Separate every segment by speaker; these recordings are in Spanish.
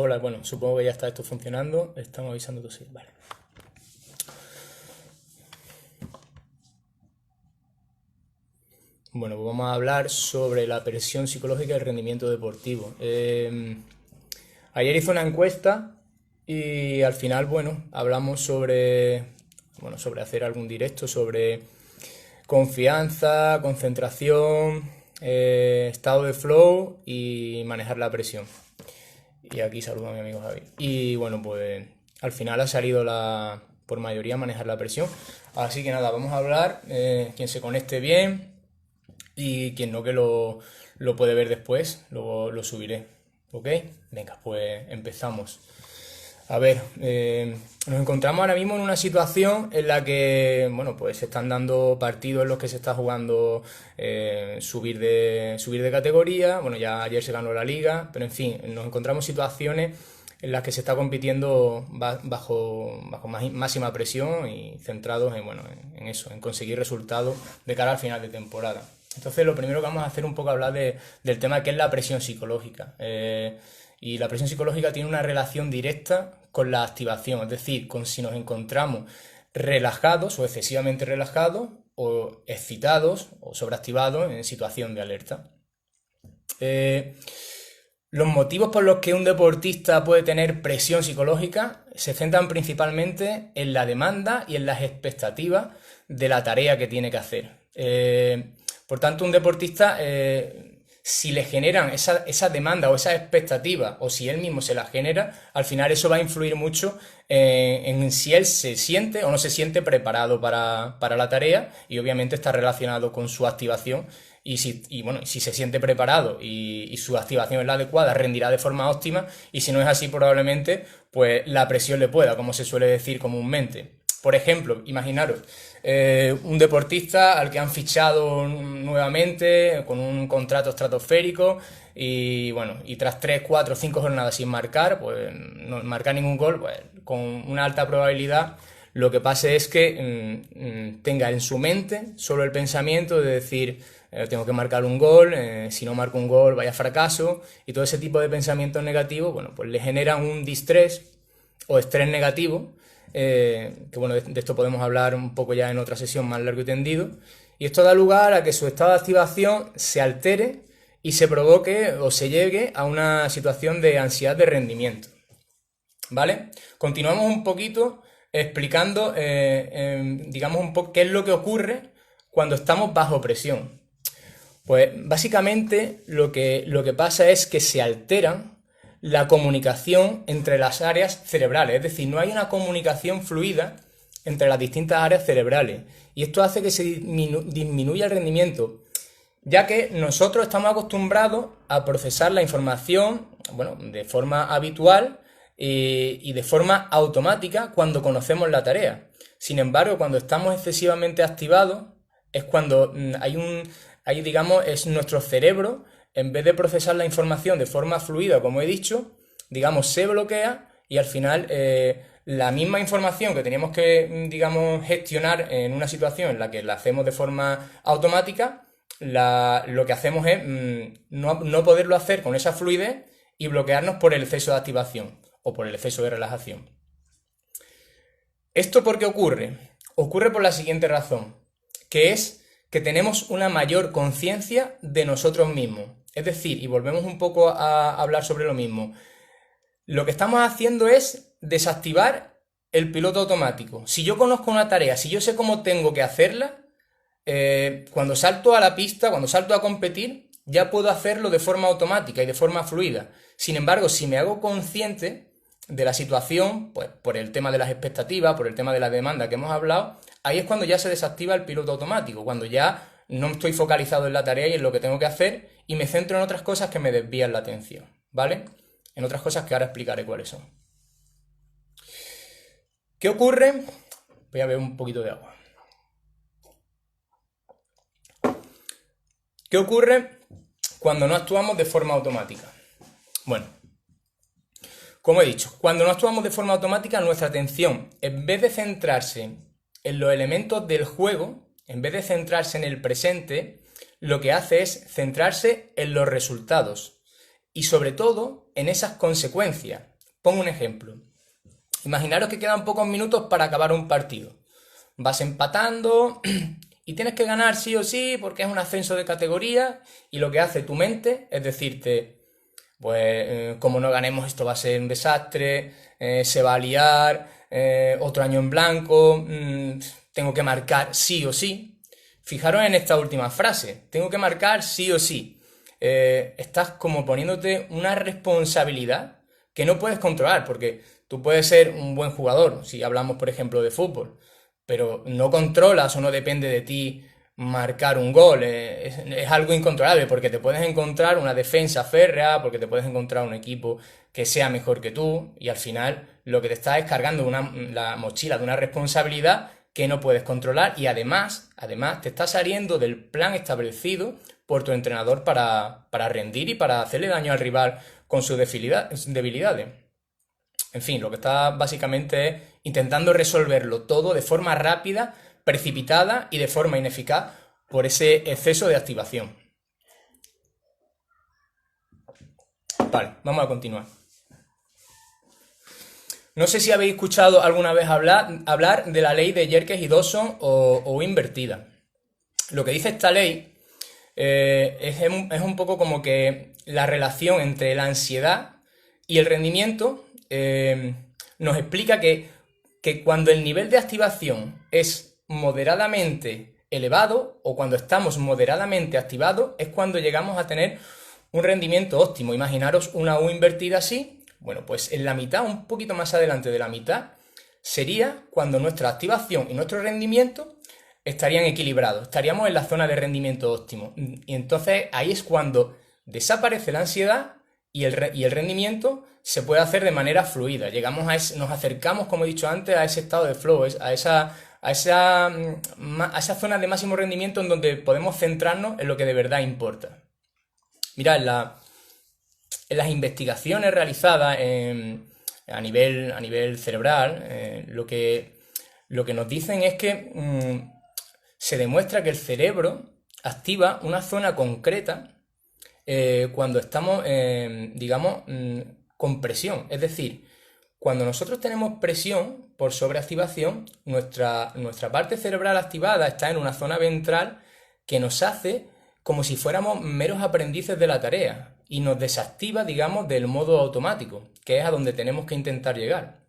Speaker 1: Hola, bueno, supongo que ya está esto funcionando. Estamos avisando tú sí, vale. Bueno, pues vamos a hablar sobre la presión psicológica y el rendimiento deportivo. Ayer hice una encuesta y al final, bueno, hablamos sobre hacer algún directo, sobre confianza, concentración, estado de flow y manejar la presión. Y aquí saludo a mi amigo Javi. Y bueno, pues al final ha salido por mayoría manejar la presión. Así que nada, vamos a hablar. Quien se conecte bien y quien no que lo puede ver después, luego lo subiré. ¿Ok? Venga, pues empezamos. A ver, nos encontramos ahora mismo en una situación en la que, bueno, pues se están dando partidos en los que se está jugando subir de categoría. Bueno, ya ayer se ganó la liga, pero en fin, nos encontramos situaciones en las que se está compitiendo bajo máxima presión y centrados en, bueno, en eso, en conseguir resultados de cara al final de temporada. Entonces, lo primero que vamos a hacer un poco hablar del tema que es la presión psicológica. Y la presión psicológica tiene una relación directa con la activación, es decir, con si nos encontramos relajados o excesivamente relajados o excitados o sobreactivados en situación de alerta. Los motivos por los que un deportista puede tener presión psicológica se centran principalmente en la demanda y en las expectativas de la tarea que tiene que hacer. Por tanto, un deportista, si le generan esa demanda o esa expectativa, o si él mismo se la genera, al final eso va a influir mucho en si él se siente o no se siente preparado para la tarea, y obviamente está relacionado con su activación. Bueno, si se siente preparado y su activación es la adecuada, rendirá de forma óptima, y si no es así, probablemente pues la presión le pueda, como se suele decir comúnmente. Por ejemplo, imaginaros un deportista al que han fichado nuevamente con un contrato estratosférico y bueno, y tras 3, 4, 5 jornadas sin marcar, pues no marcar ningún gol, pues con una alta probabilidad lo que pase es que tenga en su mente solo el pensamiento de decir tengo que marcar un gol, si no marco un gol vaya fracaso, y todo ese tipo de pensamientos negativos, bueno, pues le generan un distrés o estrés negativo, que bueno, de esto podemos hablar un poco ya en otra sesión más largo y tendido, y esto da lugar a que su estado de activación se altere y se provoque o se llegue a una situación de ansiedad de rendimiento. ¿Vale? Continuamos un poquito explicando, digamos, un poco qué es lo que ocurre cuando estamos bajo presión. Pues básicamente lo que pasa es que se alteran la comunicación entre las áreas cerebrales, es decir, no hay una comunicación fluida entre las distintas áreas cerebrales, y esto hace que se disminuya el rendimiento, ya que nosotros estamos acostumbrados a procesar la información, bueno, de forma habitual y de forma automática cuando conocemos la tarea. Sin embargo, cuando estamos excesivamente activados, es cuando digamos, es nuestro cerebro, en vez de procesar la información de forma fluida, como he dicho, digamos, se bloquea, y al final la misma información que teníamos que, digamos, gestionar en una situación en la que la hacemos de forma automática, lo que hacemos es no poderlo hacer con esa fluidez y bloquearnos por el exceso de activación o por el exceso de relajación. ¿Esto por qué ocurre? Ocurre por la siguiente razón, que es que tenemos una mayor conciencia de nosotros mismos. Es decir, y volvemos un poco a hablar sobre lo mismo, lo que estamos haciendo es desactivar el piloto automático. Si yo conozco una tarea, si yo sé cómo tengo que hacerla, cuando salto a la pista, cuando salto a competir, ya puedo hacerlo de forma automática y de forma fluida. Sin embargo, si me hago consciente de la situación, pues por el tema de las expectativas, por el tema de la demanda que hemos hablado, ahí es cuando ya se desactiva el piloto automático, cuando ya no estoy focalizado en la tarea y en lo que tengo que hacer, y me centro en otras cosas que me desvían la atención, ¿vale? En otras cosas que ahora explicaré cuáles son. ¿Qué ocurre? Voy a beber un poquito de agua. ¿Qué ocurre cuando no actuamos de forma automática? Bueno, como he dicho, cuando no actuamos de forma automática, nuestra atención, en vez de centrarse en los elementos del juego, en vez de centrarse en el presente, lo que hace es centrarse en los resultados y sobre todo en esas consecuencias. Pongo un ejemplo. Imaginaros que quedan pocos minutos para acabar un partido. Vas empatando y tienes que ganar sí o sí porque es un ascenso de categoría y lo que hace tu mente es decirte, pues como no ganemos esto va a ser un desastre, se va a liar, otro año en blanco, tengo que marcar sí o sí. Fijaros en esta última frase, tengo que marcar sí o sí. Estás como poniéndote una responsabilidad que no puedes controlar, porque tú puedes ser un buen jugador, si hablamos por ejemplo de fútbol, pero no controlas o no depende de ti marcar un gol, es algo incontrolable, porque te puedes encontrar una defensa férrea, porque te puedes encontrar un equipo que sea mejor que tú, y al final lo que te estás es cargando la mochila de una responsabilidad que no puedes controlar y además te está saliendo del plan establecido por tu entrenador para rendir y para hacerle daño al rival con sus debilidades. En fin, lo que está básicamente es intentando resolverlo todo de forma rápida, precipitada y de forma ineficaz por ese exceso de activación. Vale, vamos a continuar. No sé si habéis escuchado alguna vez hablar de la ley de Yerkes y Dawson o invertida. Lo que dice esta ley es un poco como que la relación entre la ansiedad y el rendimiento nos explica que cuando el nivel de activación es moderadamente elevado o cuando estamos moderadamente activados es cuando llegamos a tener un rendimiento óptimo. Imaginaros una U invertida así. Bueno, pues en la mitad, un poquito más adelante de la mitad, sería cuando nuestra activación y nuestro rendimiento estarían equilibrados, estaríamos en la zona de rendimiento óptimo. Y entonces ahí es cuando desaparece la ansiedad y el rendimiento se puede hacer de manera fluida. Nos acercamos, como he dicho antes, a ese estado de flow, a esa zona de máximo rendimiento en donde podemos centrarnos en lo que de verdad importa. Mirad, en las investigaciones realizadas a nivel cerebral, lo que nos dicen es que se demuestra que el cerebro activa una zona concreta cuando estamos, digamos, con presión. Es decir, cuando nosotros tenemos presión por sobreactivación, nuestra parte cerebral activada está en una zona ventral que nos hace como si fuéramos meros aprendices de la tarea y nos desactiva, digamos, del modo automático, que es a donde tenemos que intentar llegar.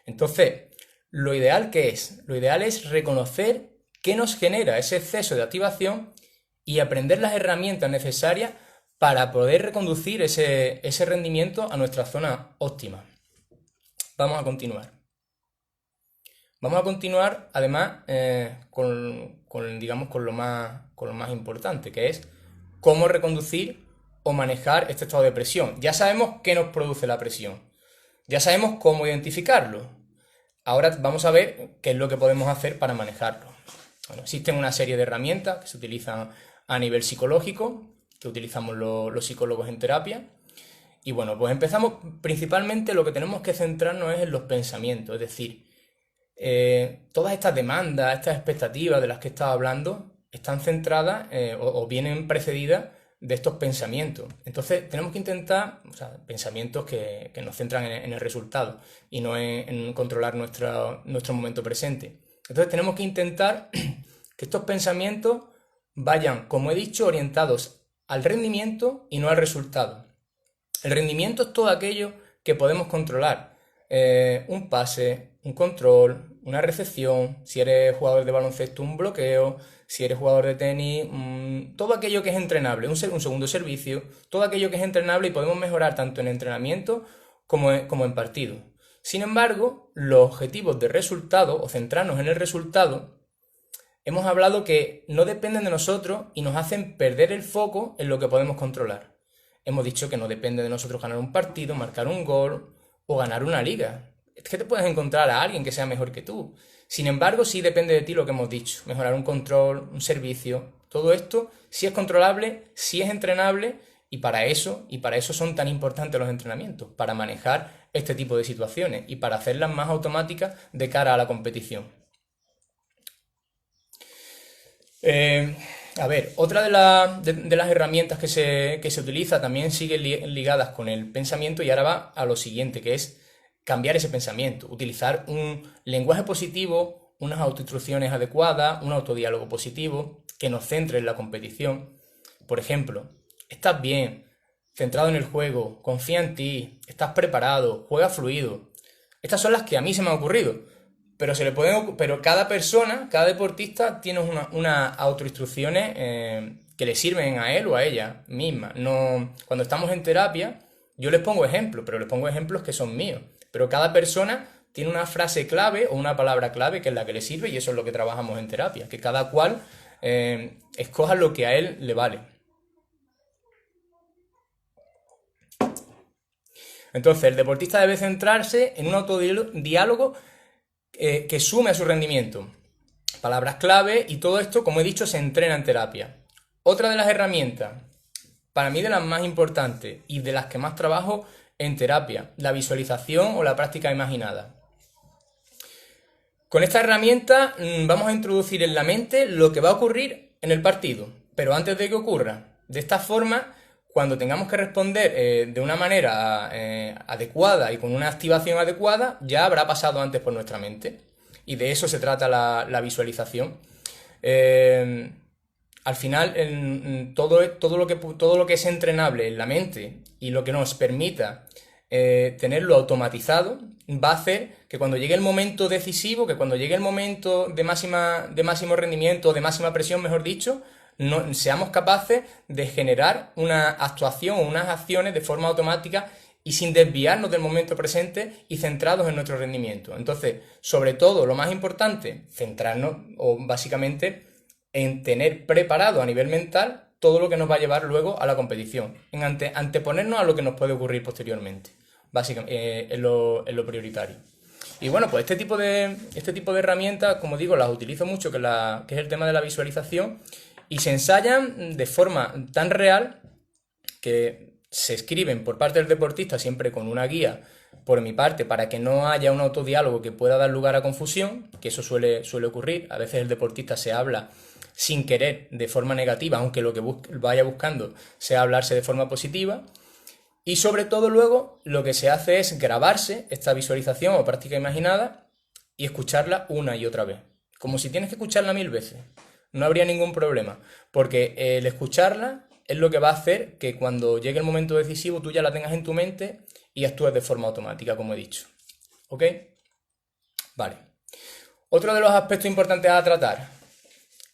Speaker 1: Entonces, lo ideal es reconocer qué nos genera ese exceso de activación y aprender las herramientas necesarias para poder reconducir ese rendimiento a nuestra zona óptima. Vamos a continuar. Además, con lo más importante, que es cómo reconducir o manejar este estado de presión. Ya sabemos qué nos produce la presión. Ya sabemos cómo identificarlo. Ahora vamos a ver qué es lo que podemos hacer para manejarlo. Bueno, existen una serie de herramientas que se utilizan a nivel psicológico, que utilizamos los psicólogos en terapia. Y bueno, pues empezamos. Principalmente lo que tenemos que centrarnos es en los pensamientos, es decir, todas estas demandas, estas expectativas de las que estaba hablando, están centradas o vienen precedidas de estos pensamientos. Entonces tenemos que intentar, pensamientos que nos centran en el resultado y no en controlar nuestro momento presente. Entonces tenemos que intentar que estos pensamientos vayan, como he dicho, orientados al rendimiento y no al resultado. El rendimiento es todo aquello que podemos controlar. Un pase, un control, una recepción, si eres jugador de baloncesto, un bloqueo, si eres jugador de tenis, todo aquello que es entrenable, un segundo servicio, todo aquello que es entrenable y podemos mejorar tanto en entrenamiento como en partido. Sin embargo, los objetivos de resultado o centrarnos en el resultado, hemos hablado que no dependen de nosotros y nos hacen perder el foco en lo que podemos controlar. Hemos dicho que no depende de nosotros ganar un partido, marcar un gol o ganar una liga. Es que te puedes encontrar a alguien que sea mejor que tú. Sin embargo, sí depende de ti lo que hemos dicho. Mejorar un control, un servicio, todo esto sí es controlable, sí es entrenable y para eso son tan importantes los entrenamientos, para manejar este tipo de situaciones y para hacerlas más automáticas de cara a la competición. Otra de las herramientas que se utiliza también sigue ligadas con el pensamiento y ahora va a lo siguiente, que es cambiar ese pensamiento, utilizar un lenguaje positivo, unas autoinstrucciones adecuadas, un autodiálogo positivo que nos centre en la competición. Por ejemplo, estás bien, centrado en el juego, confía en ti, estás preparado, juega fluido. Estas son las que a mí se me han ocurrido. Pero cada persona, cada deportista tiene unas autoinstrucciones que le sirven a él o a ella misma. No, cuando estamos en terapia, yo les pongo ejemplos, pero les pongo ejemplos que son míos. Pero cada persona tiene una frase clave o una palabra clave que es la que le sirve y eso es lo que trabajamos en terapia. Que cada cual escoja lo que a él le vale. Entonces, el deportista debe centrarse en un autodiálogo que sume a su rendimiento. Palabras clave y todo esto, como he dicho, se entrena en terapia. Otra de las herramientas, para mí de las más importantes y de las que más trabajo en terapia, la visualización o la práctica imaginada. Con esta herramienta vamos a introducir en la mente lo que va a ocurrir en el partido, pero antes de que ocurra. De esta forma, cuando tengamos que responder de una manera adecuada y con una activación adecuada, ya habrá pasado antes por nuestra mente. Y de eso se trata la visualización. Al final, todo lo que es entrenable en la mente y lo que nos permita tenerlo automatizado, va a hacer que cuando llegue el momento decisivo, que cuando llegue el momento de máximo rendimiento, de máxima presión, mejor dicho, no, seamos capaces de generar una actuación o unas acciones de forma automática y sin desviarnos del momento presente y centrados en nuestro rendimiento. Entonces, sobre todo, lo más importante, centrarnos o básicamente en tener preparado a nivel mental todo lo que nos va a llevar luego a la competición, en anteponernos a lo que nos puede ocurrir posteriormente, básicamente, es lo prioritario. Y bueno, pues este tipo de herramientas, como digo, las utilizo mucho, que es el tema de la visualización, y se ensayan de forma tan real que se escriben por parte del deportista siempre con una guía por mi parte para que no haya un autodiálogo que pueda dar lugar a confusión, que eso suele ocurrir. A veces el deportista se habla sin querer de forma negativa, aunque lo que vaya buscando sea hablarse de forma positiva. Y sobre todo luego lo que se hace es grabarse esta visualización o práctica imaginada y escucharla una y otra vez. Como si tienes que escucharla 1000 veces. No habría ningún problema, porque el escucharla es lo que va a hacer que cuando llegue el momento decisivo tú ya la tengas en tu mente y actúes de forma automática, como he dicho. ¿Ok? Vale. Otro de los aspectos importantes a tratar,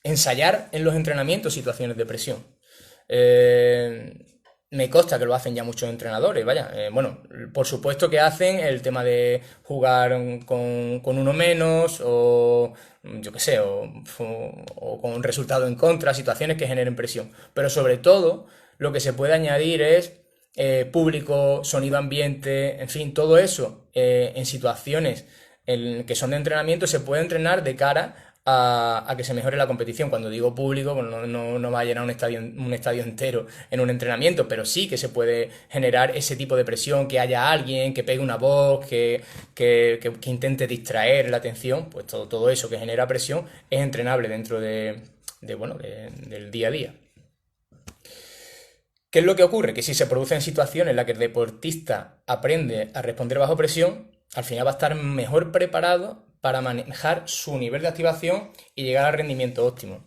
Speaker 1: ensayar en los entrenamientos situaciones de presión. Me consta que lo hacen ya muchos entrenadores, vaya. Bueno, por supuesto que hacen el tema de jugar con uno menos o yo qué sé, o con un resultado en contra, situaciones que generen presión. Pero sobre todo, lo que se puede añadir es público, sonido ambiente, en fin, todo eso en situaciones que son de entrenamiento se puede entrenar de cara a que se mejore la competición. Cuando digo público, pues no va a llenar un estadio entero en un entrenamiento, pero sí que se puede generar ese tipo de presión, que haya alguien que pegue una voz, que intente distraer la atención, pues todo eso que genera presión es entrenable dentro del día a día. ¿Qué es lo que ocurre? Que si se producen situaciones en las que el deportista aprende a responder bajo presión, al final va a estar mejor preparado para manejar su nivel de activación y llegar al rendimiento óptimo.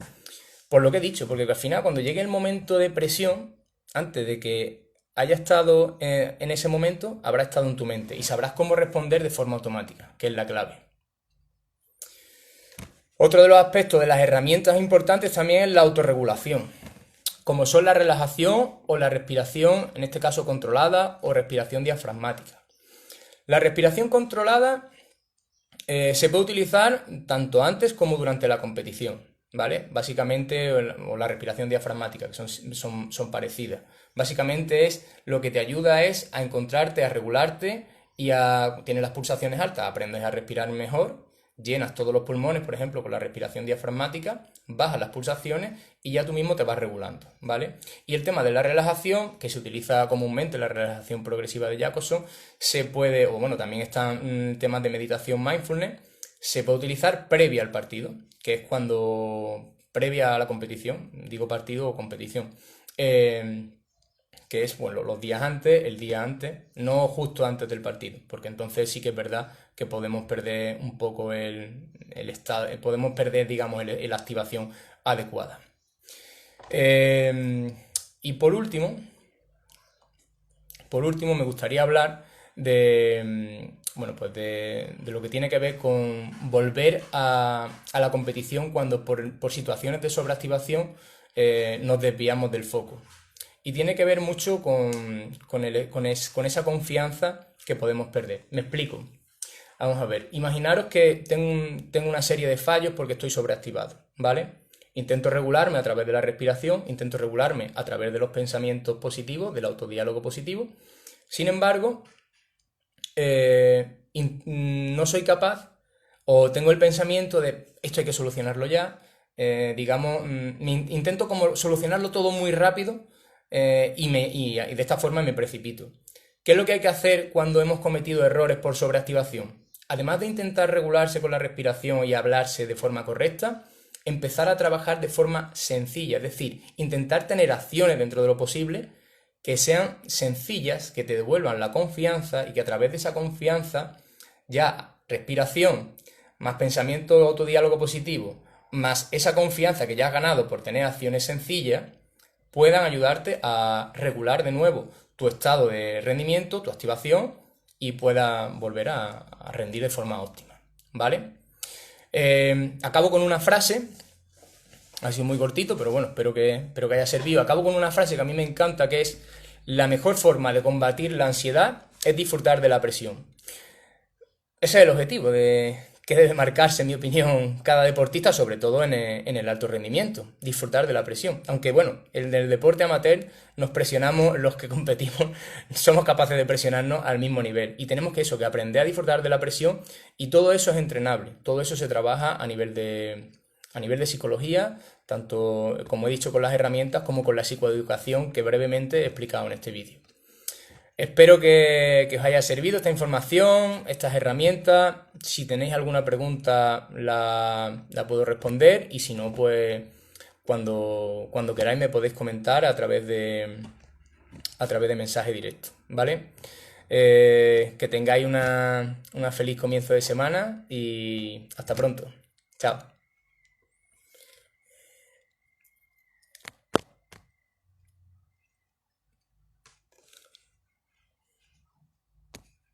Speaker 1: Por lo que he dicho, porque al final cuando llegue el momento de presión, antes de que haya estado en ese momento, habrá estado en tu mente y sabrás cómo responder de forma automática, que es la clave. Otro de los aspectos de las herramientas importantes también es la autorregulación, como son la relajación o la respiración, en este caso controlada, o respiración diafragmática. La respiración controlada se puede utilizar tanto antes como durante la competición, ¿vale? Básicamente, o la respiración diafragmática, que son parecidas. Básicamente lo que te ayuda es a encontrarte, a regularte y a tener las pulsaciones altas. Aprendes a respirar mejor, llenas todos los pulmones, por ejemplo, con la respiración diafragmática, bajas las pulsaciones y ya tú mismo te vas regulando, ¿vale? Y el tema de la relajación, que se utiliza comúnmente, la relajación progresiva de Jacobson, se puede, o bueno, también están temas de meditación mindfulness, se puede utilizar previa al partido, que es previa a la competición, digo partido o competición, que es, bueno, los días antes, el día antes, no justo antes del partido, porque entonces sí que es verdad que podemos perder un poco el estado, podemos perder, digamos, la activación adecuada. Y por último, me gustaría hablar de, bueno, pues de lo que tiene que ver con volver a la competición cuando por situaciones de sobreactivación nos desviamos del foco. Y tiene que ver mucho con esa confianza que podemos perder. Me explico. Vamos a ver, imaginaros que tengo una serie de fallos porque estoy sobreactivado, ¿vale? Intento regularme a través de la respiración, intento regularme a través de los pensamientos positivos, del autodiálogo positivo. Sin embargo, no soy capaz o tengo el pensamiento de esto hay que solucionarlo ya, digamos, intento como solucionarlo todo muy rápido y de esta forma me precipito. ¿Qué es lo que hay que hacer cuando hemos cometido errores por sobreactivación? Además de intentar regularse con la respiración y hablarse de forma correcta, empezar a trabajar de forma sencilla, es decir, intentar tener acciones dentro de lo posible que sean sencillas, que te devuelvan la confianza y que a través de esa confianza, ya respiración, más pensamiento de autodiálogo positivo, más esa confianza que ya has ganado por tener acciones sencillas, puedan ayudarte a regular de nuevo tu estado de rendimiento, tu activación y pueda volver a rendir de forma óptima, ¿vale? Acabo con una frase, ha sido muy cortito, pero bueno, espero que haya servido. Acabo con una frase que a mí me encanta, que es: la mejor forma de combatir la ansiedad es disfrutar de la presión. Ese es el objetivo que debe marcarse, en mi opinión, cada deportista, sobre todo en el alto rendimiento, disfrutar de la presión. Aunque bueno, en el deporte amateur nos presionamos, los que competimos somos capaces de presionarnos al mismo nivel y tenemos que aprender a disfrutar de la presión, y todo eso es entrenable, todo eso se trabaja a nivel de psicología, tanto como he dicho con las herramientas como con la psicoeducación que brevemente he explicado en este vídeo. Espero que os haya servido esta información, estas herramientas. Si tenéis alguna pregunta la puedo responder, y si no, pues cuando queráis me podéis comentar a través de mensaje directo, ¿vale? Que tengáis una feliz comienzo de semana y hasta pronto. Chao.